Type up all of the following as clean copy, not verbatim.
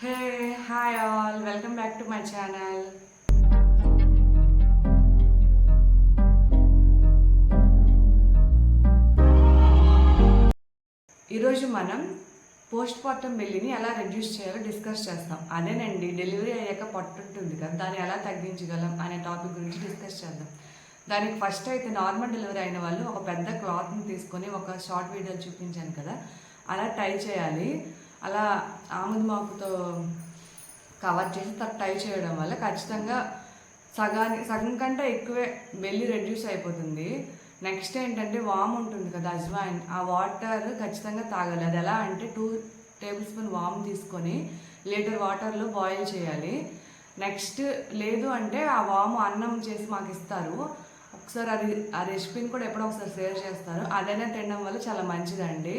Hey, hi all, welcome back to my channel. ఈరోజు మనం post partum బెల్లీని ఎలా reduce చేయాలో డిస్కస్ చేస్తాం. అదేనండి, డెలివరీ అయ్యాక పొట్ట ఉంటుంది కదా, దాన్ని ఎలా తగ్గించగలం అనే టాపిక్ గురించి డిస్కస్ చేద్దాం. దానికి ఫస్ట్ అయితే నార్మల్ డెలివరీ అయిన వాళ్ళు ఒక పెద్ద క్లాత్ని తీసుకొని ఒక షార్ట్ వీడియోలు చూపించాను కదా, అలా టై చేయాలి. అలా ఆముద మాకుతో కవర్ చేసి టై చేయడం వల్ల ఖచ్చితంగా సగం కంటే ఎక్కువే బెల్లి రెడ్యూస్ అయిపోతుంది. నెక్స్ట్ ఏంటంటే వామ్ ఉంటుంది కదా, అజ్వాయిన్, ఆ వాటర్ ఖచ్చితంగా తాగాలి. అది ఎలా అంటే 2 టేబుల్ స్పూన్ వామ్ తీసుకొని లీటర్ వాటర్లో బాయిల్ చేయాలి. నెక్స్ట్ లేదు అంటే ఆ వాము అన్నం చేసి మాకు ఇస్తారు ఒకసారి, ఆ రెసిపీని కూడా ఎప్పుడో ఒకసారి షేర్ చేస్తారు. అదైనా తినడం వల్ల చాలా మంచిదండి.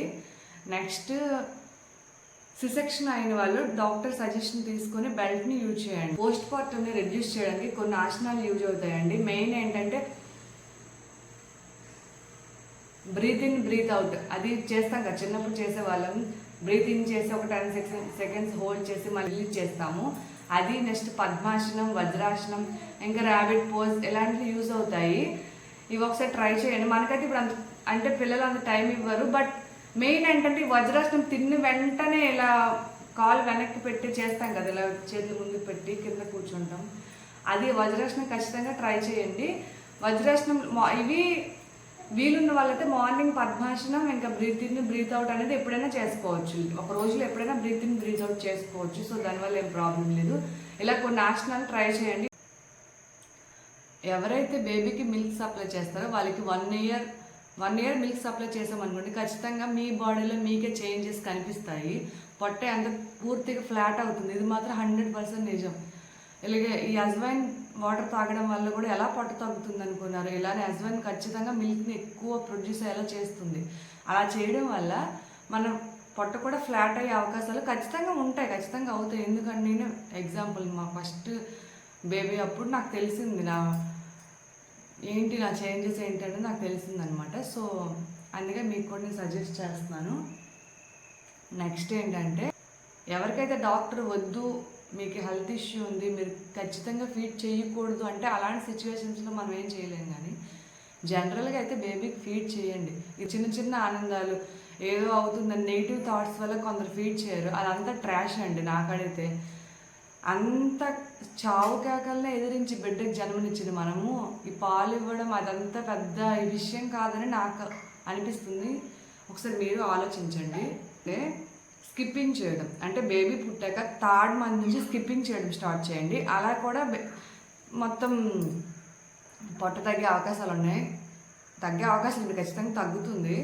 నెక్స్ట్ సిసెక్షన్ అయిన వాళ్ళు డాక్టర్ సజెషన్ తీసుకొని బెల్ట్ని యూజ్ చేయండి. పోస్ట్ పార్టమ్ని రెడ్యూస్ చేయడానికి కొన్ని ఆసనాలు యూజ్ అవుతాయండి. మెయిన్ ఏంటంటే బ్రీత్ ఇన్ బ్రీత్ అవుట్, అది చేస్తాం కదా, చిన్నప్పుడు చేసేవాళ్ళం. బ్రీత్ ఇన్ చేసి ఒక 10 సెకండ్స్ హోల్డ్ చేసి మళ్ళీ రిలీజ్ చేస్తాము. అది నెక్స్ట్ పద్మాసనం, వజ్రాసనం, ఇంకా ర్యాబిట్ పోజ్, ఇలాంటివి యూజ్ అవుతాయి. ఇవి ఒకసారి ట్రై చేయండి. మనకైతే ఇప్పుడు అంటే పిల్లలు అంత టైం ఇవ్వరు, బట్ మెయిన్ ఏంటంటే వజ్రాసనం తిన్న వెంటనే ఇలా కాలు వెనక్కి పెట్టి చేస్తాం కదా, ఇలా చేతులు ముందుకు పెట్టి కింద కూర్చుంటాం. అది వజ్రాసనం ఖచ్చితంగా ట్రై చేయండి. వజ్రాసనం ఇవి వీలున్న వాళ్ళైతే మార్నింగ్ పద్మాసనం, ఇంకా బ్రీత్ ఇన్ బ్రీత్ అవుట్ అనేది ఎప్పుడైనా చేసుకోవచ్చు. ఒక రోజులో ఎప్పుడైనా బ్రీత్ ఇన్ బ్రీత్ అవుట్ చేసుకోవచ్చు. సో దానివల్ల ఏం ప్రాబ్లం లేదు. ఇలా కొన్ని ఆసనాలు ట్రై చేయండి. ఎవరైతే బేబీకి మిల్క్ సప్లై చేస్తారో వాళ్ళకి 1 ఇయర్ మిల్క్ సప్లై చేసామనుకోండి, ఖచ్చితంగా మీ బాడీలో మీకే చేంజెస్ కనిపిస్తాయి. పొట్ట అంత పూర్తిగా ఫ్లాట్ అవుతుంది. ఇది మాత్రం 100% నిజం. ఇలాగే ఈ అజ్వైన్ వాటర్ తాగడం వల్ల కూడా ఎలా పొట్ట తగ్గుతుంది అనుకున్నారు. ఇలానే అజ్వైన్ ఖచ్చితంగా మిల్క్ని ఎక్కువ ప్రొడ్యూస్ అయ్యేలా చేస్తుంది. అలా చేయడం వల్ల మన పొట్ట కూడా ఫ్లాట్ అయ్యే అవకాశాలు ఖచ్చితంగా ఉంటాయి, ఖచ్చితంగా అవుతాయి. ఎందుకంటే నేను ఎగ్జాంపుల్ మా ఫస్ట్ బేబీ అప్పుడు నాకు తెలిసింది నా చేంజెస్ ఏంటంటే నాకు తెలిసిందనమాట. సో అందుకే మీకు కూడా నేను సజెస్ట్ చేస్తున్నాను. నెక్స్ట్ ఏంటంటే ఎవరికైతే డాక్టర్ వద్దు, మీకు హెల్త్ ఇష్యూ ఉంది, మీరు ఖచ్చితంగా ఫీడ్ చేయకూడదు అంటే అలాంటి సిచ్యువేషన్స్లో మనం ఏం చేయలేం. కానీ జనరల్గా అయితే బేబీకి ఫీడ్ చేయండి. ఈ చిన్న చిన్న ఆనందాలు ఏదో అవుతుందని నెగిటివ్ థాట్స్ వల్ల కొందరు ఫీడ్ చేయరు. అదంతా ట్రాష్ అండి. నాకడిగితే అంత చావు కేకల్ని ఎదిరించి బిడ్డకి జన్మనిచ్చింది మనము. ఈ పాలు ఇవ్వడం అదంతా పెద్ద విషయం కాదని నాకు అనిపిస్తుంది. ఒకసారి మీరు ఆలోచించండి. స్కిప్పింగ్ చేయడం అంటే బేబీ పుట్టాక 3rd మంత్ నుంచి స్కిప్పింగ్ చేయడం స్టార్ట్ చేయండి. అలా కూడా మొత్తం పొట్ట తగ్గే అవకాశాలు ఉన్నాయి. తగ్గే అవకాశం ఉంది, ఖచ్చితంగా తగ్గుతుంది.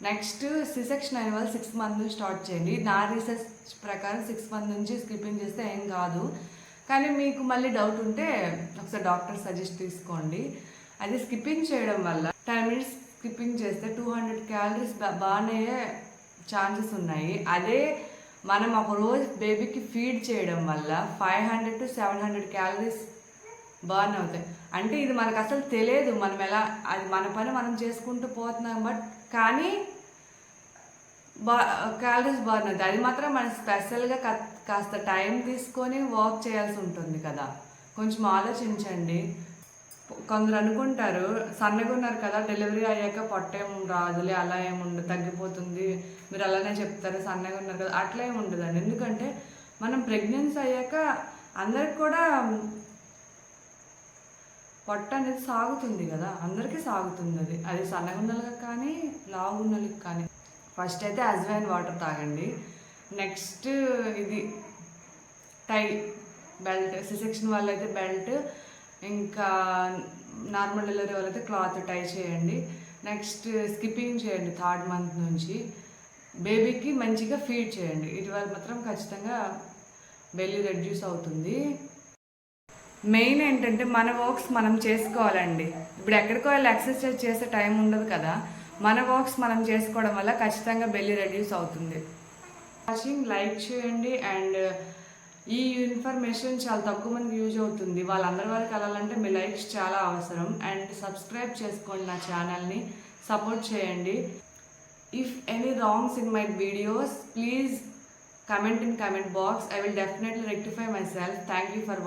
నెక్స్ట్ సిసెక్షన్ అయిన వాళ్ళు 6 మంత్ నుంచి స్టార్ట్ చేయండి. నా రీసెర్చ్ ప్రకారం 6 మంత్ నుంచి స్కిప్పింగ్ చేస్తే ఏం కాదు. కానీ మీకు మళ్ళీ డౌట్ ఉంటే ఒకసారి డాక్టర్ సజెస్ట్ తీసుకోండి. అది స్కిప్పింగ్ చేయడం వల్ల 10 మినిట్స్ స్కిప్పింగ్ చేస్తే 200 క్యాలరీస్ బాగానే ఛాన్సెస్ ఉన్నాయి. అదే మనం ఒక రోజు బేబీకి ఫీడ్ చేయడం వల్ల 500 to 700 క్యాలరీస్ బర్న్ అవుతాయి. అంటే ఇది మనకు అసలు తెలియదు, మనం ఎలా అది మన పని మనం చేసుకుంటూ పోతున్నాం. బట్ కానీ క్యాలరీస్ బర్న్ అవుతాయి. అది మాత్రం మనం స్పెషల్గా కాస్త టైం తీసుకొని వర్క్ చేయాల్సి ఉంటుంది కదా. కొంచెం ఆలోచించండి. కొందరు అనుకుంటారు సన్నగా ఉన్నారు కదా, డెలివరీ అయ్యాక పొట్టేం రాదులే, అలా ఏముండదు, తగ్గిపోతుంది, మీరు అలానే చెప్తారు, సన్నగా ఉన్నారు కదా, అట్లా ఏమి ఉండదండి. ఎందుకంటే మనం ప్రెగ్నెన్సీ అయ్యాక అందరికి కూడా పొట్ట అనేది సాగుతుంది కదా, అందరికీ సాగుతుంది. అది సన్నగా ఉన్న వాళ్ళకి కానీ లావు ఉన్న వాళ్ళకి కానీ. ఫస్ట్ అయితే అజ్వైన్ వాటర్ తాగండి. నెక్స్ట్ ఇది టై బెల్ట్, సిసెక్షన్ వాళ్ళైతే బెల్ట్, ఇంకా నార్మల్ డెలివరీ వాళ్ళైతే క్లాత్ టై చేయండి. నెక్స్ట్ స్కిప్పింగ్ చేయండి 3rd మంత్ నుంచి. బేబీకి మంచిగా ఫీడ్ చేయండి. ఇటీవల మాత్రం ఖచ్చితంగా బెల్లీ రెడ్యూస్ అవుతుంది. మెయిన్ ఏంటంటే మన వర్క్స్ మనం చేసుకోవాలండి. ఇప్పుడు ఎక్కడికో వెళ్ళి ఎక్సర్సైజ్ చేసే టైం ఉండదు కదా, మన వర్క్స్ మనం చేసుకోవడం వల్ల ఖచ్చితంగా బెల్లీ రెడ్యూస్ అవుతుంది. వాచింగ్, లైక్ చేయండి. అండ్ ఈ ఇన్ఫర్మేషన్ చాలా తక్కువ మందికి యూజ్ అవుతుంది. వాళ్ళందరి వరకు వెళ్ళాలంటే మీ లైక్స్ చాలా అవసరం. అండ్ సబ్స్క్రైబ్ చేసుకోండి, నా ఛానల్ని సపోర్ట్ చేయండి. If any wrongs in my videos please comment in comment box. I will definitely rectify myself. Thank you for watching.